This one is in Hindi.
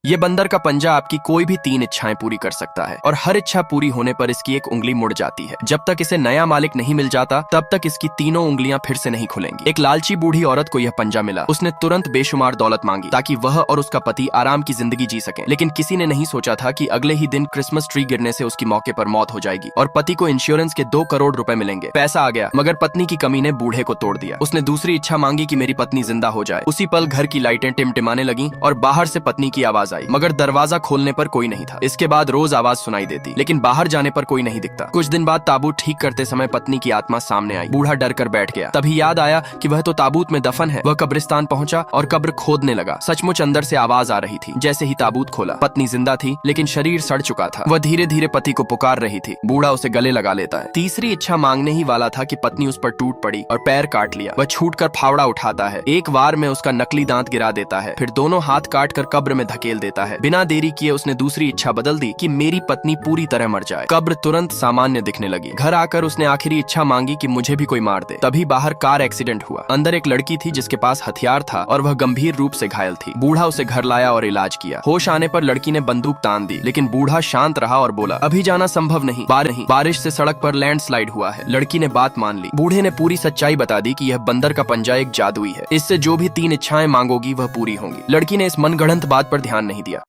ये बंदर का पंजा आपकी कोई भी 3 इच्छाएं पूरी कर सकता है और हर इच्छा पूरी होने पर इसकी एक उंगली मुड़ जाती है। जब तक इसे नया मालिक नहीं मिल जाता तब तक इसकी तीनों उंगलियां फिर से नहीं खुलेंगी। एक लालची बूढ़ी औरत को यह पंजा मिला। उसने तुरंत बेशुमार दौलत मांगी ताकि वह और उसका पति आराम की जिंदगी जी सकें। लेकिन किसी ने नहीं सोचा था कि अगले ही दिन क्रिसमस ट्री गिरने से उसकी मौके पर मौत हो जाएगी और पति को इंश्योरेंस के 2 करोड़ रुपए मिलेंगे। पैसा आ गया मगर पत्नी की कमी ने बूढ़े को तोड़ दिया। उसने दूसरी इच्छा मांगी कि मेरी पत्नी जिंदा हो जाए। उसी पल घर की लाइटें टिमटिमाने लगीं और बाहर से पत्नी की आवाज आई, मगर दरवाजा खोलने पर कोई नहीं था। इसके बाद रोज आवाज सुनाई देती, लेकिन बाहर जाने पर कोई नहीं दिखता। कुछ दिन बाद ताबूत ठीक करते समय पत्नी की आत्मा सामने आई। बूढ़ा डर कर बैठ गया। तभी याद आया कि वह तो ताबूत में दफन है। वह कब्रिस्तान पहुंचा और कब्र खोदने लगा। सचमुच अंदर से आवाज आ रही थी। जैसे ही ताबूत खोला, पत्नी जिंदा थी लेकिन शरीर सड़ चुका था। वह धीरे धीरे पति को पुकार रही थी। बूढ़ा उसे गले लगा लेता है। तीसरी इच्छा मांगने ही वाला था कि पत्नी उस पर टूट पड़ी और पैर काट लिया। वह छूटकर फावड़ा उठाता है। एक वार में उसका नकली दांत गिरा देता है, फिर दोनों हाथ काट कर कब्र में धकेल देता है। बिना देरी किए उसने दूसरी इच्छा बदल दी कि मेरी पत्नी पूरी तरह मर जाए। कब्र तुरंत सामान्य दिखने लगी। घर आकर उसने आखिरी इच्छा मांगी कि मुझे भी कोई मार दे। तभी बाहर कार एक्सीडेंट हुआ। अंदर एक लड़की थी जिसके पास हथियार था और वह गंभीर रूप से घायल थी। बूढ़ा उसे घर लाया और इलाज किया। होश आने पर लड़की ने बंदूक तान दी, लेकिन बूढ़ा शांत रहा और बोला, अभी जाना संभव नहीं। बारिश से सड़क पर लैंडस्लाइड हुआ है। लड़की ने बात मान ली। बूढ़े ने पूरी सच्चाई बता दी कि यह बंदर का पंजा एक जादुई है। इससे जो भी 3 इच्छाएं मांगोगी वह पूरी होंगी। लड़की ने इस मनगढ़ंत बात पर ध्यान नहीं दिया।